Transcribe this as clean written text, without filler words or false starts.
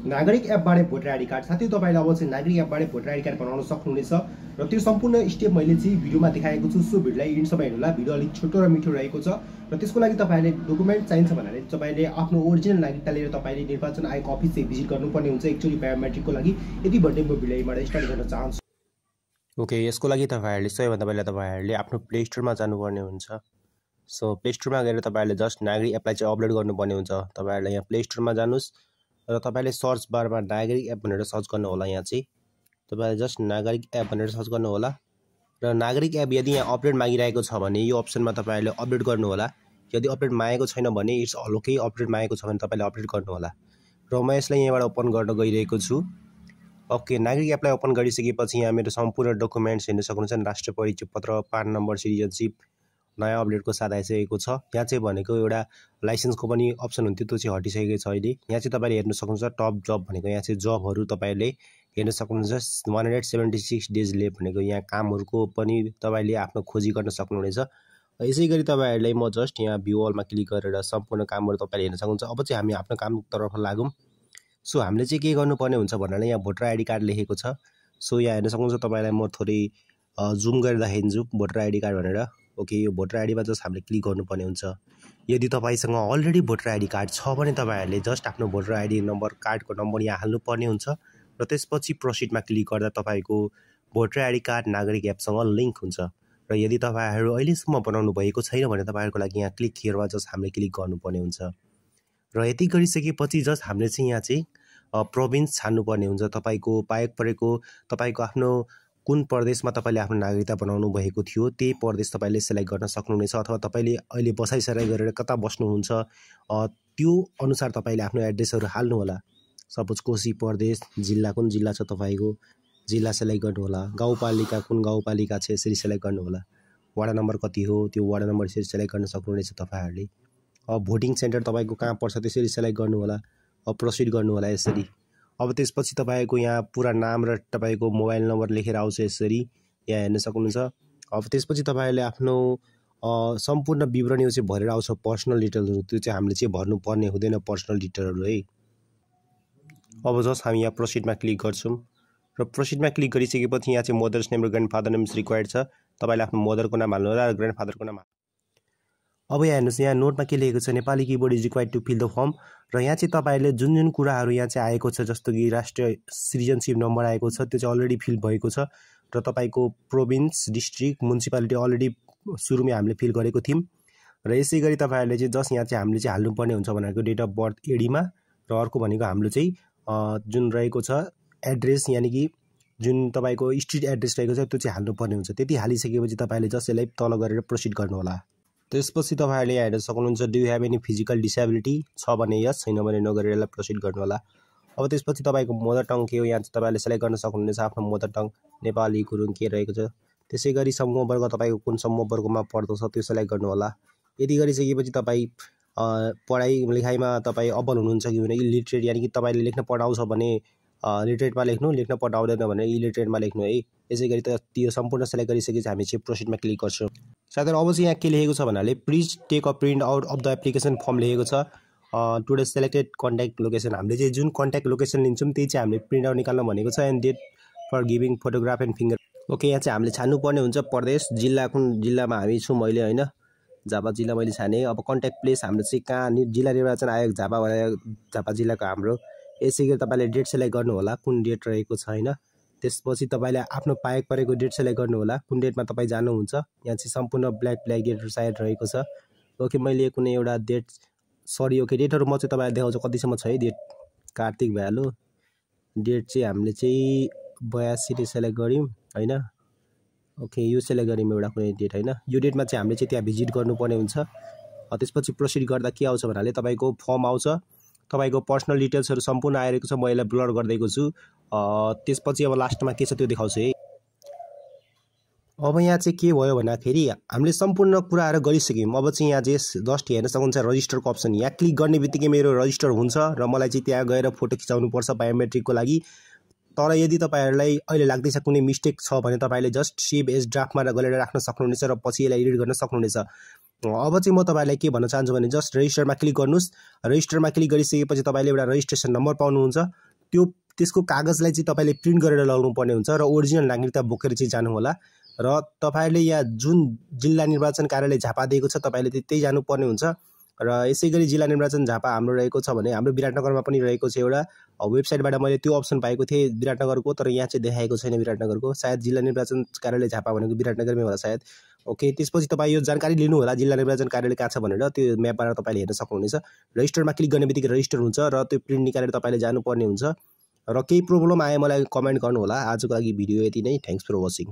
नागरिक एपबाट voter ID card. साथै तपाईले अब चाहिँ नागरिक एपबाट भोटर आइडी कार्ड बनाउन सक्नुहुनेछ र त्यो सम्पूर्ण स्टेप मैले चाहिँ भिडियोमा देखाएको छु। सो भिडियोलाई इन्डसम्म हेर्नुहोला, भिडियो अलिक छोटो र मिठो रहेको छ र त्यसको लागि तपाईले डकुमेन्ट चाहिन्छ भन्नाले तपाईले आफ्नो ओरिजिनल नागरिकता लिएर तपाईले निर्वाचन आयोगको अफिस चाहिँ भिजिट गर्नुपर्ने हुन्छ एकचोटी बायोमेट्रिकको लागि। यति भन्दै म भिडियोबाट स्टार्ट गर्न चाहन्छु। ओके, यसको लागि तपाईहरुले सबैभन्दा पहिला तपाईहरुले आफ्नो प्ले स्टोरमा जानुपर्ने हुन्छ। सो प्ले स्टोरमा गएर तपाईहरुले जस्ट नागरिक एपलाई चाहिँ अपलोड गर्नुपर्ने हुन्छ। तपाईहरुले यहाँ प्ले स्टोरमा जानुस् र तपाईले सर्च बारमा नागरिक एप भनेर सर्च गर्नु होला। यहाँ चाहिँ तपाईले जस्ट नागरिक एप भनेर सर्च गर्नु होला र नागरिक एप यदि यहाँ अपडेट मागिरहेको छ भने यो अप्सनमा तपाईहरुले अपडेट गर्नु होला। यदि अपडेट मागेको छैन भने इट्स अल ओके, अपडेट मागेको छ भने तपाईले अपडेट गर्नु होला र म यसलाई यहाँबाट ओपन गर्न गइरहेको छु। ओके, नागरिक एपलाई ओपन गरिसकेपछि यहाँ मेरो सम्पूर्ण डकुमेन्ट्स हेर्न सक्नुहुन्छ। राष्ट्रिय परिचय पत्र, पान नम्बर, सिटिजनशिप नयाँ अपडेटको साथ आइसकेको छ। यहाँ चाहिँ भनेको एउटा लाइसेन्सको पनि अप्सन हुन्थ्यो, त्यो चाहिँ हटिसकेको छ अहिले। यहाँ चाहिँ तपाईले हेर्न सक्नुहुन्छ टप जब भनेको, यहाँ चाहिँ जबहरू तपाईले हेर्न सक्नुहुन्छ। 176 डेज लेफ्ट भनेको यहाँ कामहरूको पनि तपाईले आफ्नो खोजी गर्न सक्नुहुनेछ। यसै गरी तपाईहरुलाई म जस्ट यहाँ भ्यू अलमा क्लिक गरेर सम्पूर्ण कामहरू तपाईले हेर्न सक्नुहुन्छ। अब चाहिँ हामी आफ्नो कामतर्फ लागौँ। सो हामीले चाहिँ के गर्नुपर्ने हुन्छ भन्नाले यहाँ भोटर आइडी कार्ड लेखेको छ। सो यहाँ हेर्न सक्नुहुन्छ। तपाईलाई म थोरै जुम गरेर देखाइदिन्छु भोटर आइडी कार्ड भनेर। ओके, यो भोटर आइडीमा जस्ट हामीले क्लिक गर्नुपर्ने हुन्छ। यदि तपाईसँग अलरेडी भोटर आइडी कार्ड छ भने तपाईहरुले जस्ट आफ्नो भोटर आइडी नम्बर कार्डको नम्बर यहाँ हाल्नुपर्ने हुन्छ र त्यसपछि प्रोसिडमा क्लिक गर्दा तपाईको भोटर आइडी कार्ड नागरिक एपसँग लिङ्क हुन्छ। र यदि तपाईहरु अहिलेसम्म बनाउनु भएको छैन भने तपाईहरुको लागि यहाँ क्लिक हियरमा जस्ट हामीले क्लिक गर्नुपर्ने हुन्छ र यति गरिसकेपछि जस्ट हामीले चाहिँ यहाँ चाहिँ प्रोभिन्स छान्नुपर्ने हुन्छ। तपाईको पाएक परेको तपाईको आफ्नो कुन प्रदेशमा तपाईले आफ्नो नागरिकता बनाउनु भएको थियो त्यही प्रदेश तपाईले सिलेक्ट गर्न सक्नुहुनेछ, अथवा तपाईले अहिले बसाइसराई गरेर कता बस्नुहुन्छ त्यो अनुसार तपाईले आफ्नो एड्रेसहरु हाल्नु होला। सपोज कोशी प्रदेश, जिल्ला कुन जिल्ला छ तपाईको जिल्ला सिलेक्ट गर्नु होला। गाउँपालिका कुन गाउँपालिका छ यसरी सिलेक्ट गर्नु होला। वार्ड नम्बर कति हो त्यो वार्ड नम्बर यसरी सिलेक्ट गर्न सक्नुहुनेछ तपाईहरुले। भोटिङ सेन्टर तपाईको कहाँ पर्छ त्यसरी सिलेक्ट गर्नु होला। प्रोसिड गर्नु होला यसरी। अब त्यसपछि तपाईको यहाँ पुरा नाम र तपाईको मोबाइल नम्बर लेखेर आउँछ यसरी यहाँ हेर्न सक्नुहुन्छ। अब त्यसपछि तपाईहरुले आफ्नो सम्पूर्ण विवरणीहरु चाहिँ भरेर आउँछ। पर्सनल डिटेलहरु त्यो चाहिँ हामीले चाहिँ भर्नु पर्ने हुँदैन पर्सनल डिटेलहरु है। अब जस्ट हामी यहाँ प्रोसिडमा क्लिक गर्छौं र प्रोसिडमा क्लिक गरिसकेपछि यहाँ चाहिँ मदर्स नेम र ग्रान्डफादर नेम रिक्वायर्ड छ। तपाईले आफ्नो मदरको नाम हाल्नु होला र ग्रान्डफादरको नाम। अब यहाँ हेर्नुस्, यहाँ नोटमा के लेखेको छ, Nepali keyboard is required to fill the form. र यहाँ चाहिँ तपाईले जुन जुन कुराहरु यहाँ चाहिँ आएको छ जस्तो कि राष्ट्रिय सिटिजनशिप नम्बर आएको छ त्यो चाहिँ अलरेडी फिल भएको छ र तपाईको प्रोभिन्स, डिस्ट्रिक्ट, म्युनिसिपालिटी अलरेडी सुरुमै हामीले फिल गरेको थियौं र यसै गरी तपाईहरुले चाहिँ जस्ट यहाँ चाहिँ हामीले चाहिँ हाल्नुपर्ने हुन्छ भनेको डेट अफ बर्थ एडीमा र अर्को भनेको हाम्रो चाहिँ जुन रहेको छ एड्रेस, यानी कि जुन तपाईको स्ट्रीट एड्रेस रहेको छ त्यो चाहिँ हाल्नुपर्ने हुन्छ। त्यति हालिसकेपछि तपाईले जस्ट यसलाई तल गरेर प्रोसिड गर्नु होला। त्यसपछि तपाईहरुले यहाँ हेर्न सक्नुहुन्छ do you have any physical disability छ भने यस, छैन भने नो गरेर यसलाई प्रोसिड गर्नु होला। अब त्यसपछि तपाईको मदर टङ के हो यहाँ चाहिँ तपाईले सिलेक्ट गर्न सक्नुहुनेछ। आफ्नो मदर टङ नेपाली गुरुङ के रहेको छ। त्यसै गरी समूह वर्ग तपाईको कुन समूह वर्गमा पर्दछ त्यो सिलेक्ट गर्नु होला। यदि गरिसकेपछि तपाई पढाइ लेखाइमा तपाई अब्बल हुनुहुन्छ कि भने इलिटरेट, यानी कि तपाईले लेख्न पढाउँछ भने लिटरेटमा लेख्नु, लेख्न पढाउँदैन भने इलिटरेटमा लेख्नु है। यसै गरी त्यो सम्पूर्ण सिलेक्ट गरिसकेपछि हामी चाहिँ प्रोसिडमा क्लिक गर्छौं। साथै अब चाहिँ यहाँ के लेखेको छ भन्नाले please take a print out of the application form लेखेको छ। टुडे सेलेक्टेड कन्ट्याक्ट लोकेसन, हामीले चाहिँ जुन कन्ट्याक्ट लोकेसन लिन्छौं त्यही चाहिँ हामीले प्रिन्ट आउट निकाल्न भनेको छ। And date for giving photograph and finger. Okay, यहाँ चाहिँ हामीले छान्नु पर्ने हुन्छ प्रदेश, जिल्ला कुन जिल्लामा हामी छौं मैले हैन, झापा जिल्ला मैले छाने। अब कन्ट्याक्ट प्लेस हाम्रो चाहिँ कहाँ, जिल्ला निर्वाचन आयोग झापा भनेर झापा जिल्लाको हाम्रो। यसै गरी तपाईले डेट सिलेक्ट गर्नु होला कुन डेट रहेको छ हैन। त्यसपछि तपाईले आफ्नो पाएक परेको डेट सिलेक्ट गर्नु होला कुन डेटमा तपाई जानुहुन्छ। यहाँ चाहिँ सम्पूर्ण ब्ल्याक डेटहरु सायद रहेको छ। ओके, मैले कुनै एउटा डेट ओके डेटहरु म चाहिँ तपाईलाई देखाउँछु कतिसम्म छ है डेट। कार्तिक भ्यालु डेट चाहिँ हामीले चाहिँ 82 ले सिलेक्ट गर्यौं हैन। ओके, यो सिलेक्ट गर्यौं एउटा कुनै डेट हैन। यो डेटमा चाहिँ हामीले चाहिँ त्यहाँ भिजिट गर्नुपर्ने हुन्छ। त्यसपछि प्रोसिड गर्दा के आउँछ भन्नाले तपाईको फर्म आउँछ, तपाईको पर्सनल डिटेल्सहरु सम्पूर्ण आइरहेको छ। म यसलाई ब्लर गर्दैको छु। त्यसपछि अब लास्टमा के छ त्यो देखाउँछु है। अब यहाँ चाहिँ के भयो भन्दाखेरि हामीले सम्पूर्ण कुराहरु गरिसक्यौं। अब चाहिँ यहाँ चाहिँ जस्ट हेर्न सक्नुहुन्छ रजिस्टरको अप्सन। यहाँ क्लिक गर्ने बित्तिकै मेरो रजिस्टर हुन्छ र मलाई चाहिँ त्यहाँ गएर फोटो खिचाउनु पर्छ बायोमेट्रिकको लागि। तर यदि तपाईहरुलाई अहिले लाग्दैछ कुनै मिस्टेक छ भने तपाईले जस्ट सेभ एज ड्राफ्टमा गएर राख्न सक्नुहुनेछ र पछि यसलाई एडिट गर्न सक्नुहुनेछ। अब चाहिँ म तपाईलाई के भन्न चाहन्छु भने जस्ट रजिस्टरमा क्लिक गर्नुस्। रजिस्टरमा क्लिक गरिसकेपछि तपाईले एउटा रजिस्ट्रेसन नम्बर पाउनुहुन्छ। त्यसको कागजलाई चाहिँ तपाईँले प्रिन्ट गरेर लगाउनुपर्ने हुन्छ र ओरिजिनल नागरिकता बोकेर चाहिँ जानु होला। र तपाईँले यहाँ जुन जिल्ला निर्वाचन कार्यालय झापा दिएको छ तपाईँले त्यही जानुपर्ने हुन्छ। र यसै गरी जिल्ला निर्वाचन झापा हाम्रो रहेको छ भने हाम्रो विराटनगरमा पनि रहेको छ एउटा वेबसाइटबाट मैले त्यो अप्सन पाएको थिएँ विराटनगरको, तर यहाँ चाहिँ देखाएको छैन विराटनगरको। सायद जिल्ला निर्वाचन कार्यालय झापा भनेको विराटनगरमै होला सायद। ओके, त्यसपछि तपाईँ यो जानकारी लिनु होला जिल्ला निर्वाचन कार्यालय कहाँ छ भनेर। त्यो म्यापबाट तपाईँले हेर्न सक्नुहुनेछ। रजिस्टरमा क्लिक गर्ने बित्तिकै रजिस्टर हुन्छ र त्यो प्रिन्ट निकालेर तपाईँले जानुपर्ने हुन्छ। र केही प्रब्लम आए मलाई कमेन्ट गर्नु होला। आजको लागि भिडियो यति नै। Thanks for watching.